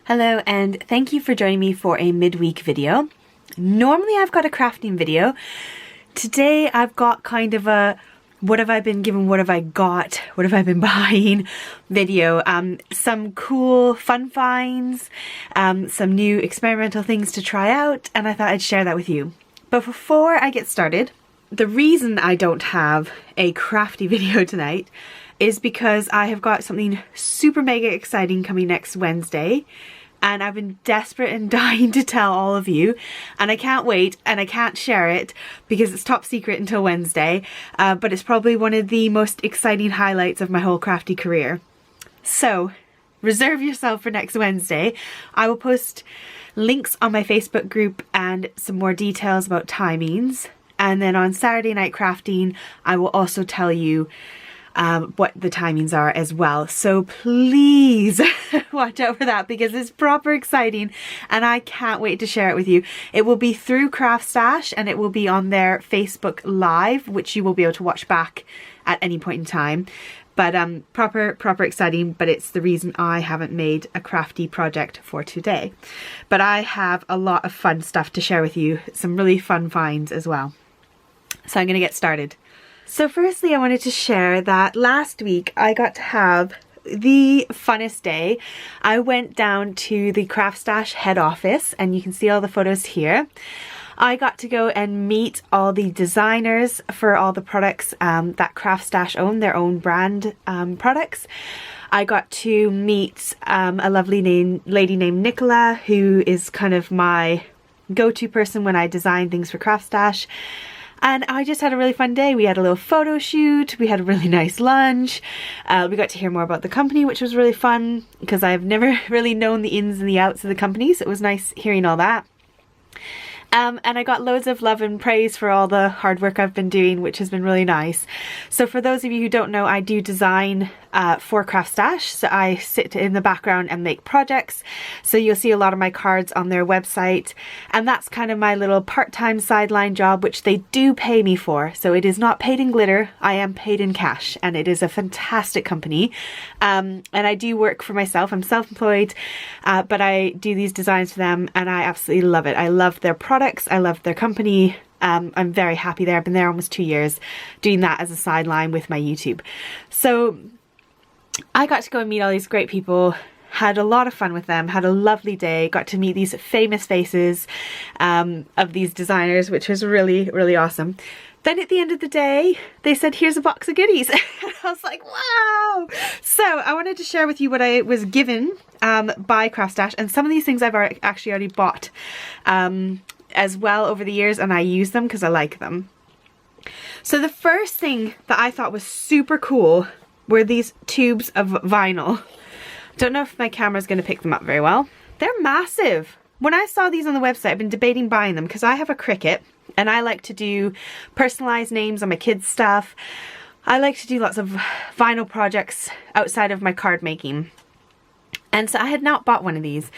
Hello and thank you for joining me for a midweek video. Normally I've got a crafting video. Today I've got kind of a what have I been given, what have I got, what have I been buying video. Some cool fun finds, some new experimental things to try out, and I thought I'd share that with you. But before I get started, the reason I don't have a crafty video tonight is because I have got something super mega exciting coming next Wednesday. And I've been desperate and dying to tell all of you, and I can't wait, and I can't share it because it's top secret until Wednesday, but it's probably one of the most exciting highlights of my whole crafty career. So reserve yourself for next Wednesday. I will post links on my Facebook group and some more details about timings, and then on Saturday Night Crafting I will also tell you what the timings are as well. So please watch out for that because it's proper exciting and I can't wait to share it with you. It will be through Craft Stash and it will be on their Facebook Live, which you will be able to watch back at any point in time. But proper exciting, but it's the reason I haven't made a crafty project for today. But I have a lot of fun stuff to share with you, some really fun finds as well. So I'm gonna get started. So firstly, I wanted to share that last week I got to have the funnest day. I went down to the Craft Stash head office and you can see all the photos here. I got to go and meet all the designers for all the products that Craft Stash own, their own brand products. I got to meet a lovely lady named Nicola, who is kind of my go-to person when I design things for Craft Stash. And I just had a really fun day. We had a little photo shoot, we had a really nice lunch, we got to hear more about the company, which was really fun because I've never really known the ins and the outs of the company, so it was nice hearing all that. And I got loads of love and praise for all the hard work I've been doing, which has been really nice. So for those of you who don't know, I do design for Craft Stash. So I sit in the background and make projects. So you'll see a lot of my cards on their website. And that's kind of my little part-time sideline job, which they do pay me for. So it is not paid in glitter, I am paid in cash. And it is a fantastic company. And I do work for myself, I'm self-employed, but I do these designs for them and I absolutely love it. I love their products, I love their company. I'm very happy there. I've been there almost 2 years doing that as a sideline with my YouTube. So I got to go and meet all these great people, had a lot of fun with them, had a lovely day, got to meet these famous faces of these designers, which was really, really awesome. Then at the end of the day, they said, here's a box of goodies. And I was like, wow! So I wanted to share with you what I was given by Craft Stash, and some of these things I've actually already bought as well over the years, and I use them because I like them. So the first thing that I thought was super cool were these tubes of vinyl. Don't know if my camera's going to pick them up very well. They're massive. When I saw these on the website, I've been debating buying them because I have a Cricut and I like to do personalized names on my kids' stuff. I like to do lots of vinyl projects outside of my card making. And so I had not bought one of these.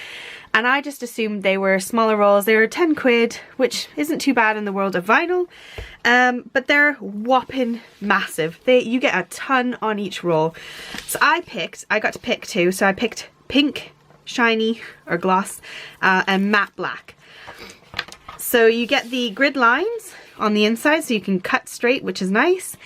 And I just assumed they were smaller rolls. They were 10 quid, which isn't too bad in the world of vinyl. But they're whopping massive. You get a ton on each roll. So I got to pick two. So I picked pink, shiny or gloss, and matte black. So you get the grid lines on the inside so you can cut straight, which is nice.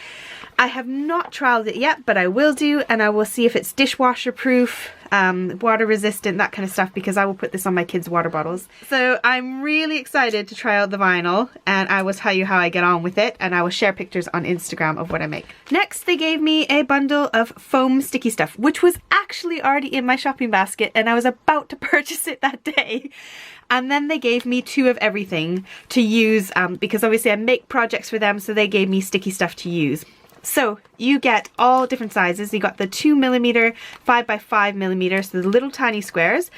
I have not trialed it yet, but I will do, and I will see if it's dishwasher proof, water resistant, that kind of stuff, because I will put this on my kids' water bottles. So I'm really excited to try out the vinyl, and I will tell you how I get on with it, and I will share pictures on Instagram of what I make. Next, they gave me a bundle of foam sticky stuff, which was actually already in my shopping basket, and I was about to purchase it that day. And then they gave me two of everything to use, because obviously I make projects for them, so they gave me sticky stuff to use. So you get all different sizes. You got the 2mm, 5x5mm, so the little tiny squares.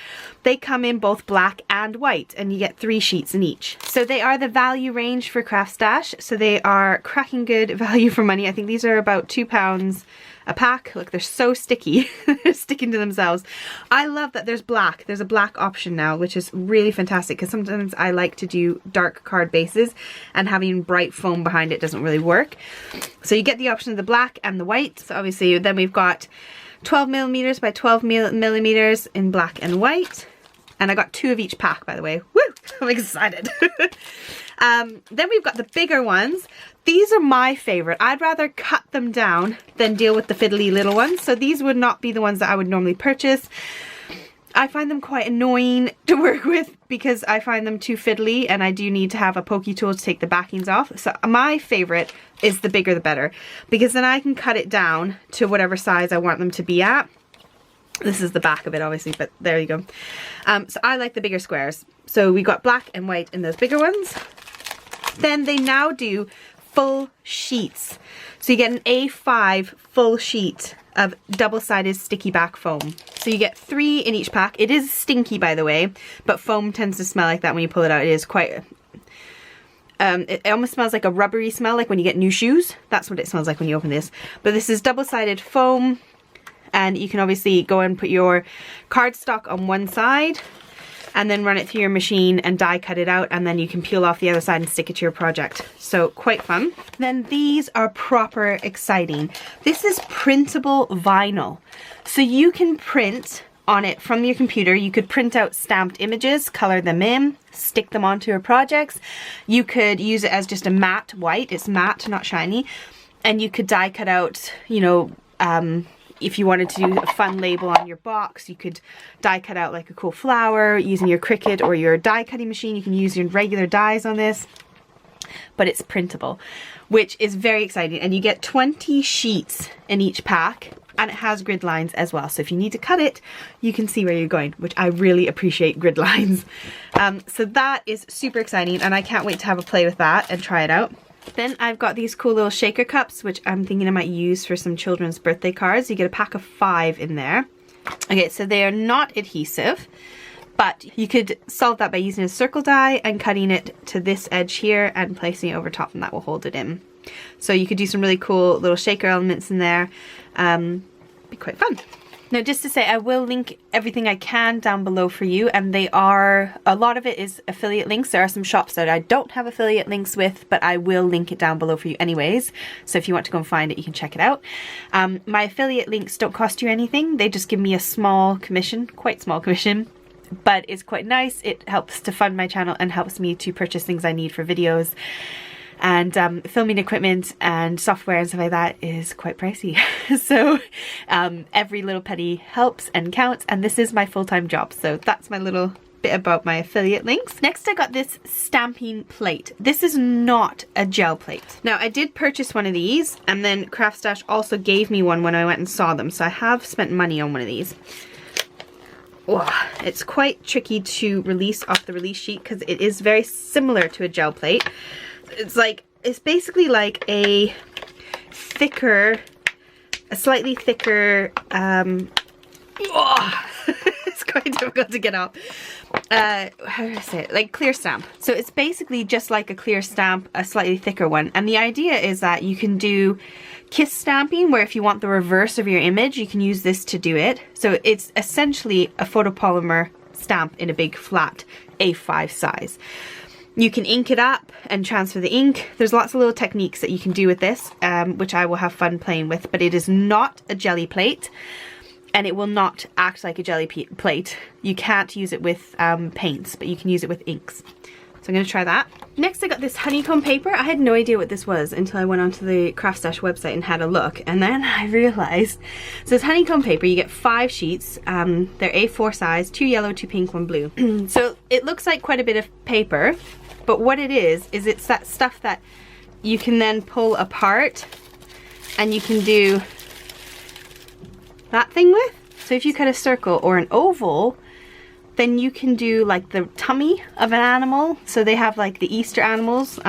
They come in both black and white, and you get 3 sheets in each. So they are the value range for Craft Stash. So they are cracking good value for money. I think these are about £2 a pack. Look, they're so sticky. They're sticking to themselves. I love that there's black. There's a black option now, which is really fantastic because sometimes I like to do dark card bases and having bright foam behind it doesn't really work. So you get the option of the black and the white. So obviously then we've got 12mm by 12mm in black and white. And I got 2 of each pack, by the way. Woo! I'm excited. Then we've got the bigger ones. These are my favorite. I'd rather cut them down than deal with the fiddly little ones. So these would not be the ones that I would normally purchase. I find them quite annoying to work with because I find them too fiddly, and I do need to have a pokey tool to take the backings off. So my favorite is the bigger the better, because then I can cut it down to whatever size I want them to be at. This is the back of it, obviously, but there you go. So I like the bigger squares. So we got black and white in those bigger ones. Then they now do full sheets. So you get an A5 full sheet of double-sided sticky back foam. So you get 3 in each pack. It is stinky, by the way, but foam tends to smell like that when you pull it out. It is quite, it almost smells like a rubbery smell, like when you get new shoes. That's what it smells like when you open this. But this is double-sided foam, and you can obviously go and put your cardstock on one side and then run it through your machine and die cut it out, and then you can peel off the other side and stick it to your project. So quite fun. Then these are proper exciting. This is printable vinyl. So you can print on it from your computer. You could print out stamped images, color them in, stick them onto your projects. You could use it as just a matte white. It's matte, not shiny. And you could die cut out, you know, if you wanted to do a fun label on your box, you could die cut out like a cool flower using your Cricut or your die cutting machine. You can use your regular dies on this, but it's printable, which is very exciting. And you get 20 sheets in each pack, and it has grid lines as well. So if you need to cut it, you can see where you're going, which I really appreciate grid lines. So that is super exciting, and I can't wait to have a play with that and try it out. Then I've got these cool little shaker cups, which I'm thinking I might use for some children's birthday cards. You get a pack of 5 in there. Okay, so they are not adhesive, but you could solve that by using a circle die and cutting it to this edge here and placing it over top, and that will hold it in. So you could do some really cool little shaker elements in there. Be quite fun. Now, just to say, I will link everything I can down below for you, and they are, a lot of it is affiliate links. There are some shops that I don't have affiliate links with, but I will link it down below for you anyways. So if you want to go and find it, you can check it out. My affiliate links don't cost you anything. They just give me a small commission, quite small commission, but it's quite nice. It helps to fund my channel and helps me to purchase things I need for videos. And filming equipment and software and stuff like that is quite pricey. So every little penny helps and counts, and this is my full-time job. So that's my little bit about my affiliate links. Next, I got this stamping plate. This is not a gel plate. Now, I did purchase one of these, and then Craft Stash also gave me one when I went and saw them. So I have spent money on one of these. Oh, it's quite tricky to release off the release sheet because it is very similar to a gel plate. It's basically like a thicker, a slightly thicker, it's quite difficult to get off. How do I say it? Like clear stamp. So it's basically just like a clear stamp, a slightly thicker one. And the idea is that you can do kiss stamping, where if you want the reverse of your image, you can use this to do it. So it's essentially a photopolymer stamp in a big flat A5 size. You can ink it up and transfer the ink. There's lots of little techniques that you can do with this, which I will have fun playing with, but it is not a jelly plate, and it will not act like a jelly plate. You can't use it with paints, but you can use it with inks. So I'm going to try that. Next, I got this honeycomb paper. I had no idea what this was until I went onto the Craft Stash website and had a look, and then I realized, so it's honeycomb paper. You get 5 sheets. They're A4 size, 2 yellow, 2 pink, 1 blue. So it looks like quite a bit of paper, but what it is it's that stuff that you can then pull apart and you can do that thing with. So if you cut a circle or an oval, then you can do like the tummy of an animal. So they have like the Easter animals.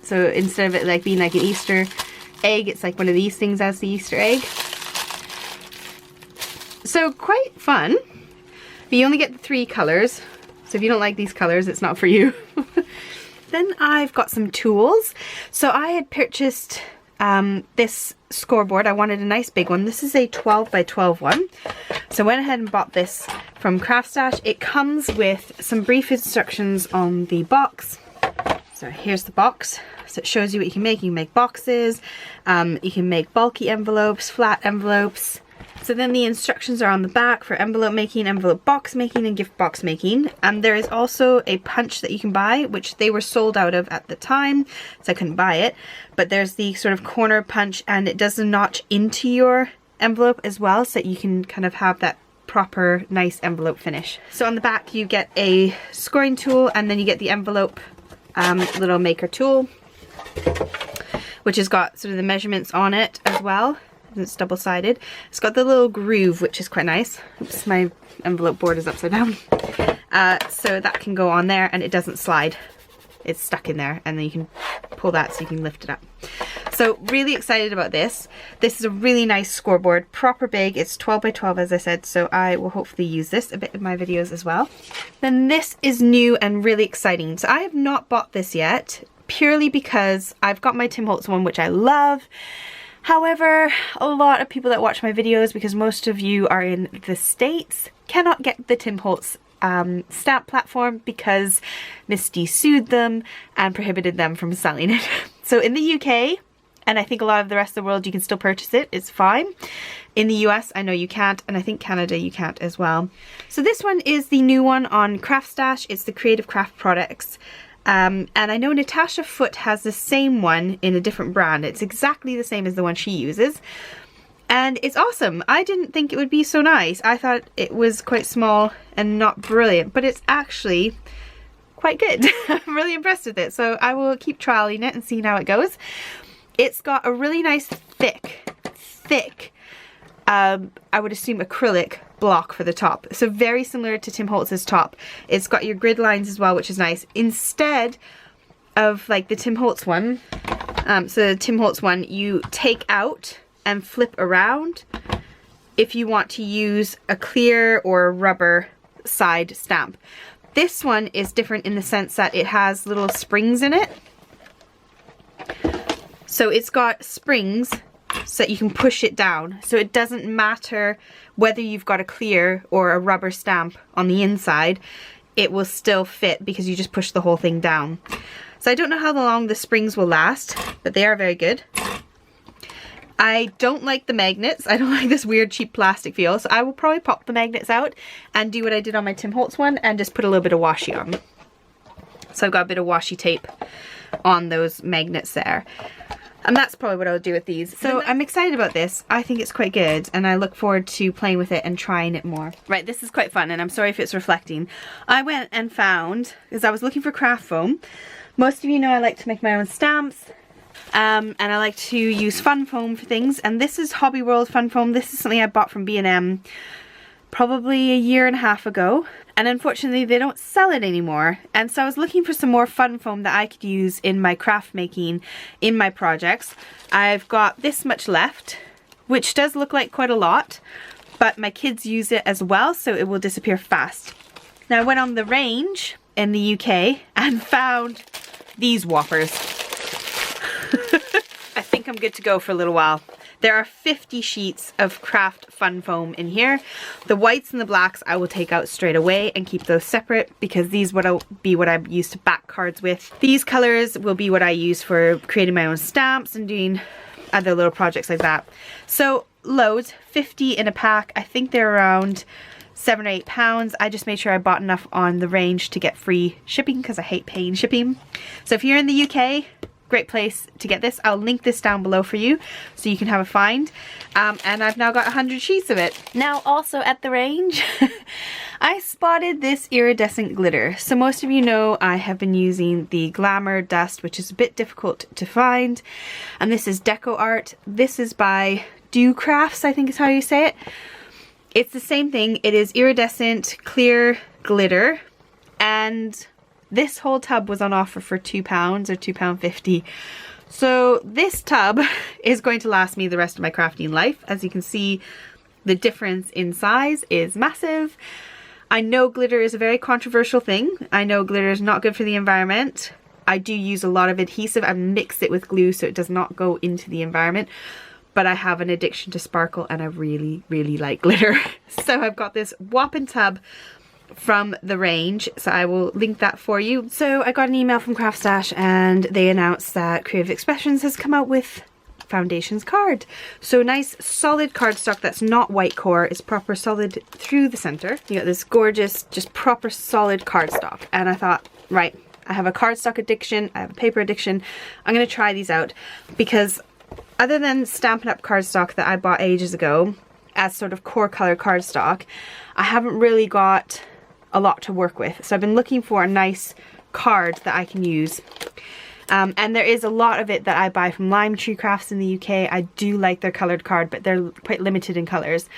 So instead of it like being like an Easter egg, it's like one of these things as the Easter egg. So quite fun. But you only get the 3 colors. So if you don't like these colors, it's not for you. Then I've got some tools. So I had purchased this scoreboard. I wanted a nice big one. This is a 12 by 12 one. So I went ahead and bought this from Craft Stash. It comes with some brief instructions on the box. So here's the box. So it shows you what you can make. You can make boxes. You can make bulky envelopes, flat envelopes. So then the instructions are on the back for envelope making, envelope box making, and gift box making. And there is also a punch that you can buy, which they were sold out of at the time, so I couldn't buy it. But there's the sort of corner punch, and it does a notch into your envelope as well, so that you can kind of have that proper nice envelope finish. So on the back you get a scoring tool, and then you get the envelope little maker tool, which has got sort of the measurements on it as well. It's double-sided. It's got the little groove, which is quite nice. Oops, my envelope board is upside down. So that can go on there and it doesn't slide. It's stuck in there, and then you can pull that so you can lift it up. So really excited about this. This is a really nice scoreboard, proper big. It's 12 by 12 as I said, so I will hopefully use this a bit in my videos as well. Then this is new and really exciting. So I have not bought this yet, purely because I've got my Tim Holtz one, which I love. However, a lot of people that watch my videos, because most of you are in the States, cannot get the Tim Holtz stamp platform because Misty sued them and prohibited them from selling it. So in the UK, and I think a lot of the rest of the world, you can still purchase it, it's fine. In the US, I know you can't, and I think Canada you can't as well. So this one is the new one on Craft Stash. It's the Creative Craft Products. And I know Natasha Foote has the same one in a different brand. It's exactly the same as the one she uses. And it's awesome. I didn't think it would be so nice. I thought it was quite small and not brilliant, but it's actually quite good. I'm really impressed with it. So I will keep trialing it and seeing how it goes. It's got a really nice thick, I would assume acrylic block for the top. So very similar to Tim Holtz's top. It's got your grid lines as well, which is nice. Instead of like the Tim Holtz one, so the Tim Holtz one, you take out and flip around if you want to use a clear or a rubber side stamp. This one is different in the sense that it has little springs in it. So it's got springs so that you can push it down. So it doesn't matter whether you've got a clear or a rubber stamp on the inside, it will still fit because you just push the whole thing down. So I don't know how long the springs will last, but they are very good. I don't like the magnets. I don't like this weird cheap plastic feel, so I will probably pop the magnets out and do what I did on my Tim Holtz one and just put a little bit of washi on. So I've got a bit of washi tape on those magnets there. And that's probably what I'll do with these. So I'm excited about this. I think it's quite good and I look forward to playing with it and trying it more. Right, this is quite fun and I'm sorry if it's reflecting. I went and found, because I was looking for craft foam. Most of you know I like to make my own stamps. And I like to use fun foam for things. And this is Hobby World fun foam. This is something I bought from B&M probably a year and a half ago. And unfortunately they don't sell it anymore. And so I was looking for some more fun foam that I could use in my craft making, in my projects. I've got this much left, which does look like quite a lot, but my kids use it as well, so it will disappear fast. Now I went on the range in the UK and found these whoppers. I think I'm good to go for a little while. There are 50 sheets of craft fun foam in here. The whites and the blacks I will take out straight away and keep those separate because these will be what I use to back cards with. These colors will be what I use for creating my own stamps and doing other little projects like that. So loads, 50 in a pack. I think they're around £7 or £8. I just made sure I bought enough on the range to get free shipping because I hate paying shipping. So if you're in the UK, great place to get this. I'll link this down below for you so you can have a find. And I've now got 100 sheets of it. Now also at the range, I spotted this iridescent glitter. So most of you know I have been using the Glamour Dust, which is a bit difficult to find. And this is Deco Art. This is by Do Crafts, I think is how you say it. It's the same thing. It is iridescent clear glitter, and this whole tub was on offer for £2 or £2.50. So this tub is going to last me the rest of my crafting life. As you can see, the difference in size is massive. I know glitter is a very controversial thing. I know glitter is not good for the environment. I do use a lot of adhesive and mix it with glue so it does not go into the environment. But I have an addiction to sparkle and I really, really like glitter. So I've got this whopping tub from the range, so I will link that for you. So I got an email from Craft Stash and they announced that Creative Expressions has come out with Foundations card. So nice solid cardstock that's not white core, it's proper solid through the center. You got this gorgeous, just proper solid cardstock. And I thought, right, I have a cardstock addiction, I have a paper addiction. I'm gonna try these out because other than Stampin' Up! Cardstock that I bought ages ago as sort of core color cardstock, I haven't really got a lot to work with. So I've been looking for a nice card that I can use. And there is a lot of it that I buy from Lime Tree Crafts in the UK. I do like their coloured card, but they're quite limited in colours.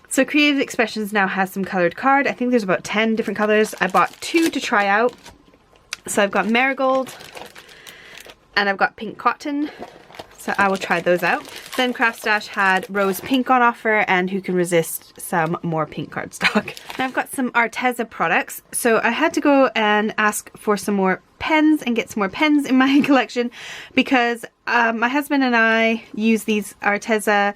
So Creative Expressions now has some coloured card. I think there's about 10 different colours. I bought 2 to try out. So I've got Marigold and I've got Pink Cotton. So I will try those out. Then Craft Stash had Rose Pink on offer, and who can resist some more pink cardstock. Now I've got some Arteza products. So I had to go and ask for some more pens and get some more pens in my collection because my husband and I use these Arteza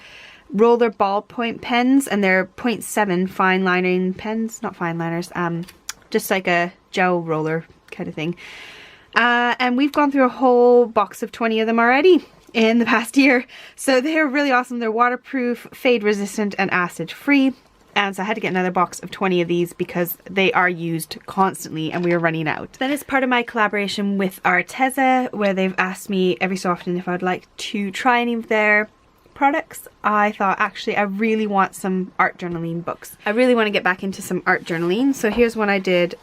roller ballpoint pens, and they're 0.7 fine lining pens, not fine liners, just like a gel roller kind of thing. And we've gone through a whole box of 20 of them already in the past year. So they're really awesome. They're waterproof, fade resistant, and acid free. And so I had to get another box of 20 of these because they are used constantly and we are running out. Then as part of my collaboration with Arteza, where they've asked me every so often if I'd like to try any of their products, I thought actually I really want some art journaling books. I really want to get back into some art journaling. So here's one I did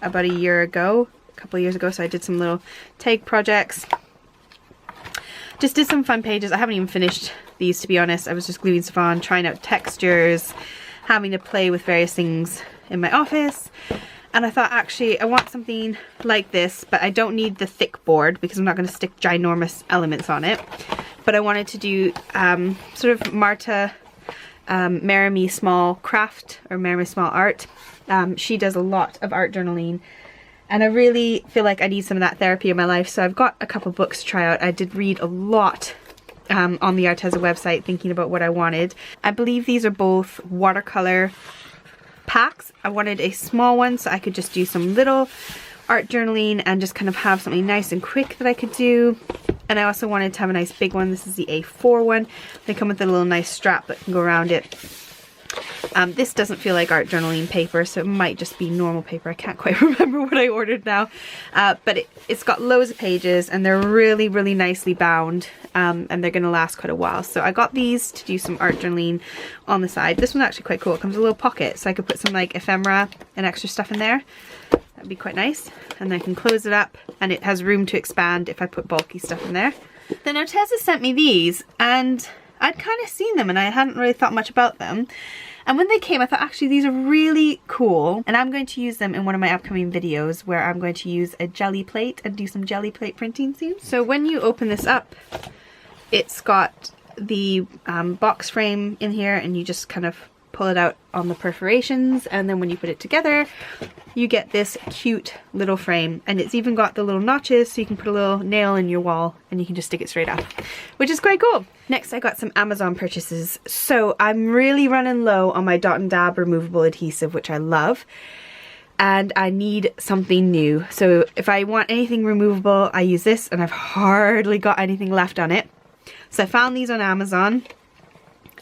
about a year ago, a couple of years ago. So I did some little tag projects. Just did some fun pages. I haven't even finished these, to be honest. I was just gluing stuff on, trying out textures, having to play with various things in my office. And I thought, actually, I want something like this, but I don't need the thick board because I'm not going to stick ginormous elements on it. But I wanted to do sort of Marta Merrimie Small Craft, or Merrimie Small Art. She does a lot of art journaling. And I really feel like I need some of that therapy in my life. So I've got a couple books to try out. I did read a lot on the Arteza website thinking about what I wanted. I believe these are both watercolor packs. I wanted a small one so I could just do some little art journaling and just kind of have something nice and quick that I could do. And I also wanted to have a nice big one. This is the A4 one. They come with a little nice strap that can go around it. This doesn't feel like art journaling paper, so it might just be normal paper. I can't quite remember what I ordered now. But it's got loads of pages and they're really, really nicely bound, and they're going to last quite a while. So I got these to do some art journaling on the side. This one's actually quite cool. It comes with a little pocket, so I could put some like ephemera and extra stuff in there. That'd be quite nice. And then I can close it up and it has room to expand if I put bulky stuff in there. Then Arteza sent me these, and I'd kind of seen them and I hadn't really thought much about them. And when they came, I thought, actually, these are really cool. And I'm going to use them in one of my upcoming videos where I'm going to use a jelly plate and do some jelly plate printing soon. So when you open this up, it's got the box frame in here, and you just kind of pull it out on the perforations. And then when you put it together, you get this cute little frame. And it's even got the little notches, so you can put a little nail in your wall and you can just stick it straight up, which is quite cool. Next, I got some Amazon purchases. So I'm really running low on my Dot and Dab removable adhesive, which I love. And I need something new. So if I want anything removable, I use this, and I've hardly got anything left on it. So I found these on Amazon.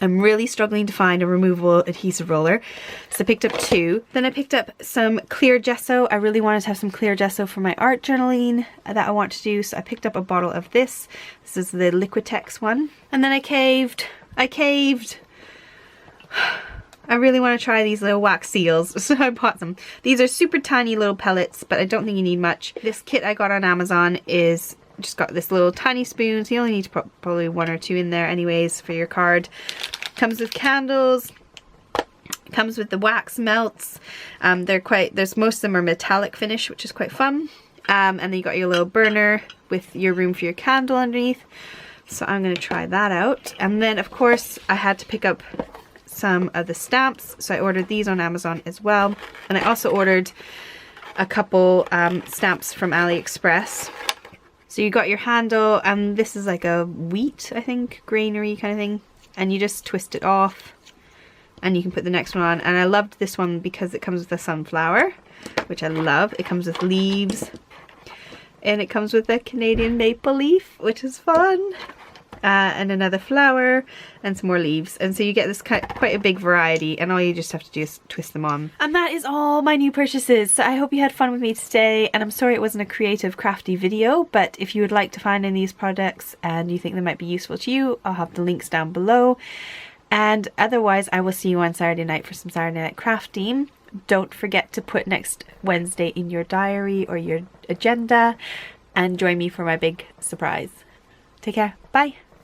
I'm really struggling to find a removable adhesive roller, so I picked up 2. Then I picked up some clear gesso. I really wanted to have some clear gesso for my art journaling that I want to do, so I picked up a bottle of this. This is the Liquitex one. And then I caved. I really want to try these little wax seals, so I bought some. These are super tiny little pellets, but I don't think you need much. This kit I got on Amazon is just got this little tiny spoon, so you only need to put probably 1 or 2 in there anyways for your card. Comes with candles, comes with the wax melts. Most of them are metallic finish, which is quite fun. And then you got your little burner with your room for your candle underneath. So I'm going to try that out. And then of course I had to pick up some of the stamps, so I ordered these on Amazon as well. And I also ordered a couple stamps from AliExpress. So you got your handle, and this is like a wheat, I think, granary kind of thing. And you just twist it off and you can put the next one on. And I loved this one because it comes with a sunflower, which I love. It comes with leaves, and it comes with a Canadian maple leaf, which is fun. and another flower and some more leaves, and so you get this quite a big variety, and all you just have to do is twist them on. And that is all my new purchases. So I hope you had fun with me today, and I'm sorry it wasn't a creative crafty video, but if you would like to find any of these products and you think they might be useful to you, I'll have the links down below. And otherwise I will see you on Saturday night for some Saturday night crafting. Don't forget to put next Wednesday in your diary or your agenda and join me for my big surprise. Take care. Bye.